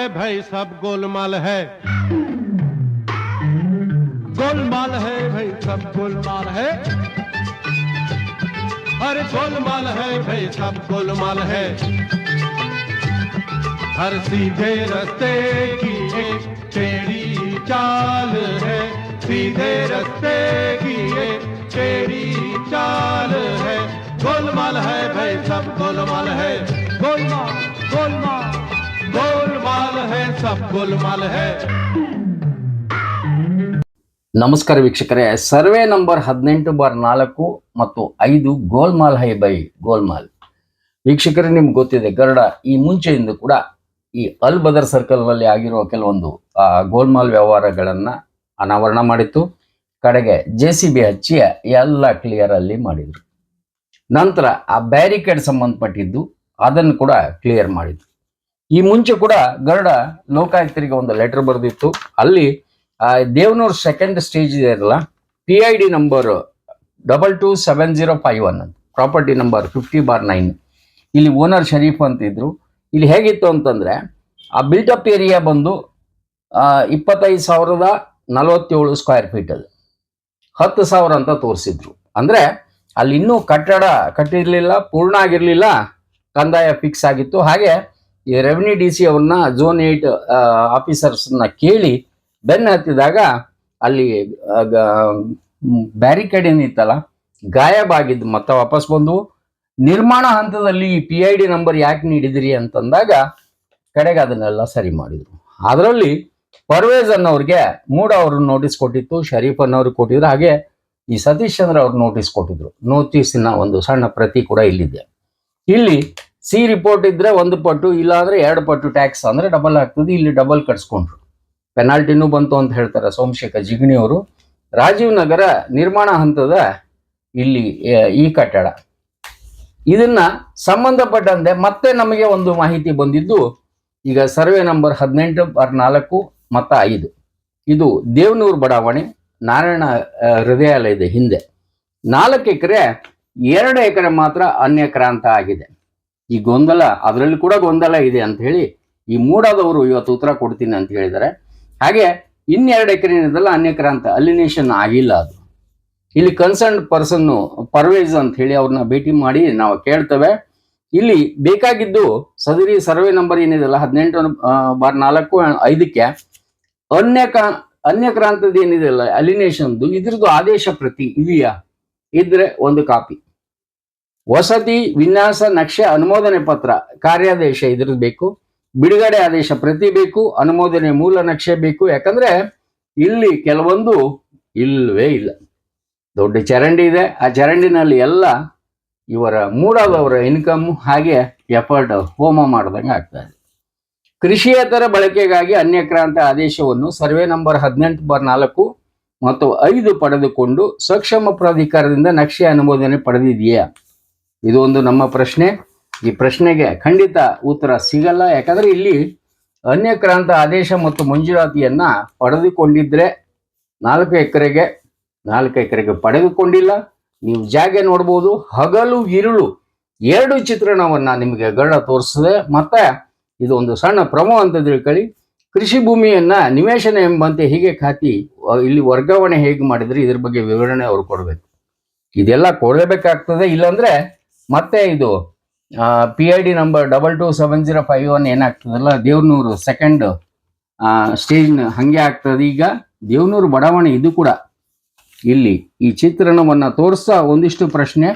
है भाई सब गोलमाल है, गोलमाल है भाई सब गोलमाल है, अरे गोलमाल है भाई सब गोलमाल है। हर सीधे रास्ते की एक टेढ़ी चाल है, सीधे रास्ते की एक टेढ़ी चाल है, गोलमाल है भाई सब गोलमाल है, गोलमाल गोलमाल गोलमाल है सब गोलमाल है। ನಮಸ್ಕಾರ ವೀಕ್ಷಕರೇ, ಸರ್ವೆ ನಂಬರ್ 18/4 ಮತ್ತು 5 ಗೋಲ್ಮಾಲ್ ಹೈ ಬೈ ಗೋಲ್ಮಾಲ್. ವೀಕ್ಷಕರೇ, ನಿಮ್ಗೆ ಗೊತ್ತಿದೆ ಗರುಡ ಈ ಮುಂಚೆಯಿಂದ ಕೂಡ ಈ ಅಲ್ ಬದರ್ ಸರ್ಕಲ್ ನಲ್ಲಿ ಆಗಿರುವ ಕೆಲವೊಂದು ಗೋಲ್ಮಾಲ್ ವ್ಯವಹಾರಗಳನ್ನ ಅನಾವರಣ ಮಾಡಿತ್ತು. ಕಡೆಗೆ JCB ಹಚ್ಚಿ ಎಲ್ಲ ಕ್ಲಿಯರ್ ಅಲ್ಲಿ ಮಾಡಿದ್ರು. ನಂತರ ಆ ಬ್ಯಾರಿಕೇಡ್ ಸಂಬಂಧಪಟ್ಟಿದ್ದು ಅದನ್ನು ಕೂಡ ಕ್ಲಿಯರ್ ಮಾಡಿದ್ರು. ಈ ಮುಂಚೆ ಕೂಡ ಗರುಡ ಲೋಕಾಯುಕ್ತರಿಗೆ ಒಂದು ಲೆಟರ್ ಬರೆದಿತ್ತು. ಅಲ್ಲಿ ದೇವನೂರು ಸೆಕೆಂಡ್ ಸ್ಟೇಜ್ ಇದೆಯಲ್ಲ, PID ನಂಬರ್ 227051 ಅಂತ, ಪ್ರಾಪರ್ಟಿ ನಂಬರ್ 50/9. ಇಲ್ಲಿ ಓನರ್ ಶರೀಫ್ ಅಂತ ಇದ್ರು. ಇಲ್ಲಿ ಹೇಗಿತ್ತು ಅಂತಂದ್ರೆ, ಆ ಬಿಲ್ಟಪ್ ಏರಿಯಾ ಬಂದು 25,047 ಸ್ಕ್ವೇರ್ ಫೀಟ್ ಅಲ್ಲಿ 10,000 ಅಂತ ತೋರಿಸಿದ್ರು. ಅಂದ್ರೆ ಅಲ್ಲಿ ಇನ್ನೂ ಕಟ್ಟಡ ಕಟ್ಟಿರ್ಲಿಲ್ಲ, ಪೂರ್ಣ ಆಗಿರ್ಲಿಲ್ಲ, ಕಂದಾಯ ಫಿಕ್ಸ್ ಆಗಿತ್ತು. ಹಾಗೆ ಈ ರೆವಿನ್ಯೂ DC ಅವ್ರನ್ನ ಝೋನ್ 8 ಆಫೀಸರ್ಸ್ನ ಕೇಳಿ ಬೆನ್ನ ಹತ್ತಿದಾಗ ಅಲ್ಲಿ ಬ್ಯಾರಿಕೇಡ್ ಏನಿತ್ತಲ್ಲ ಗಾಯಬಾಗಿದ್ದು ಮತ್ತೆ ವಾಪಸ್ ಬಂದು ನಿರ್ಮಾಣ ಹಂತದಲ್ಲಿ PID ನಂಬರ್ ಯಾಕೆ ನೀಡಿದಿರಿ ಅಂತಂದಾಗ ಕಡೆಗೆ ಅದನ್ನೆಲ್ಲ ಸರಿ ಮಾಡಿದ್ರು. ಅದರಲ್ಲಿ ಪರ್ವೇಜ್ ಅನ್ನೋರಿಗೆ ಮೂಡ ಅವರು ನೋಟಿಸ್ ಕೊಟ್ಟಿತ್ತು, ಶರೀಫ್ ಅನ್ನೋರು ಕೊಟ್ಟಿದ್ರು, ಹಾಗೆ ಈ ಸತೀಶ್ ಚಂದ್ರ ಅವ್ರು ನೋಟಿಸ್ ಕೊಟ್ಟಿದ್ರು. ನೋಟಿಸಿನ ಒಂದು ಸಣ್ಣ ಪ್ರತಿ ಕೂಡ ಇಲ್ಲಿದೆ. ಇಲ್ಲಿ C ರಿಪೋರ್ಟ್ ಇದ್ರೆ 1 ಪಟ್ಟು, ಇಲ್ಲ ಅಂದ್ರೆ 2 ಪಟ್ಟು ಟ್ಯಾಕ್ಸ್ ಅಂದ್ರೆ ಡಬಲ್ ಆಗ್ತದೆ. ಇಲ್ಲಿ ಡಬಲ್ ಕಟ್ಸ್ಕೊಂಡ್ರು, ಪೆನಾಲ್ಟಿನೂ ಬಂತು ಅಂತ ಹೇಳ್ತಾರೆ ಸೋಮಶೇಖರ್ ಜಿಗಣಿ ಅವರು. ರಾಜೀವ್ ನಗರ ನಿರ್ಮಾಣ ಹಂತದ ಇಲ್ಲಿ ಈ ಕಟ್ಟಡ, ಇದನ್ನ ಸಂಬಂಧಪಟ್ಟಂತೆ ಮತ್ತೆ ನಮಗೆ ಒಂದು ಮಾಹಿತಿ ಬಂದಿದ್ದು. ಈಗ ಸರ್ವೆ ನಂಬರ್ 18/4 ಮತ್ತು 5, ಇದು ದೇವನೂರು ಬಡಾವಣೆ ನಾರಾಯಣ ಹೃದಯಾಲಯದ ಹಿಂದೆ 4 ಎಕರೆ, 2 ಎಕರೆ ಮಾತ್ರ ಅನ್ಯಕ್ರಾಂತ ಆಗಿದೆ. ಈ ಗೊಂದಲ, ಅದರಲ್ಲಿ ಕೂಡ ಗೊಂದಲ ಇದೆ ಅಂತ ಹೇಳಿ ಈ ಮೂಡಾದವರು ಇವತ್ತು ಉತ್ತರ ಕೊಡ್ತೀನಿ ಅಂತ ಹೇಳಿದ್ದಾರೆ. ಹಾಗೆ 2 ಎಕರೆ ಏನಿದೆಲ್ಲ ಅನ್ಯಕ್ರಾಂತ, ಅಲಿನೇಷನ್ ಆಗಿಲ್ಲ. ಅದು ಇಲ್ಲಿ ಕನ್ಸರ್ನ್ ಪರ್ಸನ್ ಪರ್ವೇಜ್ ಅಂತ ಹೇಳಿ ಅವ್ರನ್ನ ಭೇಟಿ ಮಾಡಿ ನಾವು ಕೇಳ್ತೇವೆ. ಇಲ್ಲಿ ಬೇಕಾಗಿದ್ದು ಸದರಿ ಸರ್ವೆ ನಂಬರ್ ಏನಿದೆಲ್ಲ 18/4 5ಕ್ಕೆ ಅನ್ಯಕ್ರಾಂತದ ಏನಿದೆಲ್ಲ ಅಲಿನೇಷನ್ದು ಇದ್ರದ್ದು ಆದೇಶ ಪ್ರತಿ ಇದೆಯಾ, ಇದ್ರೆ ಒಂದು ಕಾಪಿ, ವಸತಿ ವಿನ್ಯಾಸ ನಕ್ಷೆ ಅನುಮೋದನೆ ಪತ್ರ ಕಾರ್ಯಾದೇಶ ಇದ್ರದ್ದು ಬೇಕು, ಬಿಡುಗಡೆ ಆದೇಶ ಪ್ರತಿ ಬೇಕು, ಅನುಮೋದನೆ ಮೂಲ ನಕ್ಷೆ ಬೇಕು. ಯಾಕಂದ್ರೆ ಇಲ್ಲಿ ಕೆಲವೊಂದು ಇಲ್ಲವೇ ಇಲ್ಲ. ದೊಡ್ಡ ಚರಂಡಿ ಇದೆ, ಆ ಚರಂಡಿನಲ್ಲಿ ಎಲ್ಲ ಇವರ ಮೂಡಾದವರ ಇನ್ಕಮ್ ಹಾಗೆ ಎಫರ್ಟ್ ಹೋಮ ಮಾಡ್ದಂಗೆ ಆಗ್ತಾ ಇದೆ. ಕೃಷಿಯೇತರ ಬಳಕೆಗಾಗಿ ಅನ್ಯಕ್ರಾಂತ ಆದೇಶವನ್ನು ಸರ್ವೆ ನಂಬರ್ 18/4 ಮತ್ತು 5 ಪಡೆದುಕೊಂಡು ಸಕ್ಷಮ ಪ್ರಾಧಿಕಾರದಿಂದ ನಕ್ಷೆ ಅನುಮೋದನೆ ಪಡೆದಿದೆಯಾ? ಇದು ಒಂದು ನಮ್ಮ ಪ್ರಶ್ನೆ. ಈ ಪ್ರಶ್ನೆಗೆ ಖಂಡಿತ ಉತ್ತರ ಸಿಗಲ್ಲ. ಯಾಕಂದ್ರೆ ಇಲ್ಲಿ ಅನ್ಯಕ್ರಾಂತ ಆದೇಶ ಮತ್ತು ಮಂಜೂರಾತಿಯನ್ನ ಪಡೆದುಕೊಂಡಿದ್ರೆ 4 ಎಕರೆಗೆ ಪಡೆದುಕೊಂಡಿಲ್ಲ. ನೀವು ಜಾಗ ನೋಡ್ಬೋದು, ಹಗಲು ಇರುಳು 2 ಚಿತ್ರಣವನ್ನ ನಿಮಗೆ ಗರುಡ ತೋರಿಸ್ತದೆ. ಮತ್ತೆ ಇದು ಒಂದು ಸಣ್ಣ ಪ್ರಮೋ ಅಂತ ತಿಳ್ಕೊಳ್ಳಿ. ಕೃಷಿ ಭೂಮಿಯನ್ನ ನಿವೇಶನ ಎಂಬಂತೆ ಹೀಗೆ ಖಾತಿ ಇಲ್ಲಿ ವರ್ಗಾವಣೆ ಹೇಗೆ ಮಾಡಿದ್ರೆ ಇದ್ರ ಬಗ್ಗೆ ವಿವರಣೆ ಅವ್ರು ಕೊಡ್ಬೇಕು. ಇದೆಲ್ಲ ಕೊಡಲೇಬೇಕಾಗ್ತದೆ. ಇಲ್ಲಾಂದ್ರೆ ಮತ್ತೆ ಇದು PID ನಂಬರ್ 227051 ಏನಾಗ್ತದಲ್ಲ, ದೇವನೂರು ಸೆಕೆಂಡ್ ಸ್ಟೇಜ್ ಹಂಗೆ ಆಗ್ತದೆ. ಈಗ ದೇವನೂರು ಬಡಾವಣೆ ಇದು ಕೂಡ ಇಲ್ಲಿ ಈ ಚಿತ್ರಣವನ್ನ ತೋರಿಸ್ತಾ ಒಂದಿಷ್ಟು ಪ್ರಶ್ನೆ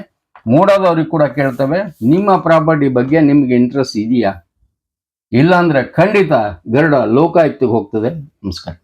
ಮೂಡಾದವ್ರಿಗೆ ಕೂಡ ಕೇಳ್ತವೆ. ನಿಮ್ಮ ಪ್ರಾಪರ್ಟಿ ಬಗ್ಗೆ ನಿಮ್ಗೆ ಇಂಟ್ರೆಸ್ಟ್ ಇದೆಯಾ? ಇಲ್ಲಾಂದ್ರೆ ಖಂಡಿತ ಗರುಡ ಲೋಕಾಯುಕ್ತಿಗೆ ಹೋಗ್ತದೆ. ನಮಸ್ಕಾರ.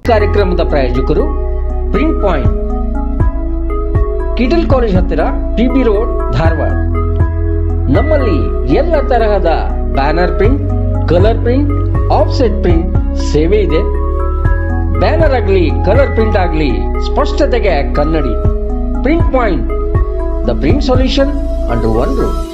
ಕಾರ್ಯಕ್ರಮದ ಪ್ರಾಯೋಜಕರು ಪ್ರಿಂಟ್ ಪಾಯಿಂಟ್, ಕಿಟಲ್ ಕಾಲೇಜ್ ಹತ್ತಿರ, PB ರೋಡ್, ಧಾರವಾಡ. ನಮ್ಮಲ್ಲಿ ಎಲ್ಲ ತರಹದ banner print, colour print, offset print ಸೇವೆ ಇದೆ. ಬ್ಯಾನರ್ ಆಗಲಿ, ಕಲರ್ ಪ್ರಿಂಟ್ ಆಗಲಿ, ಸ್ಪಷ್ಟತೆಗೆ ಕನ್ನಡಿ. Print point, the print solution under one roof.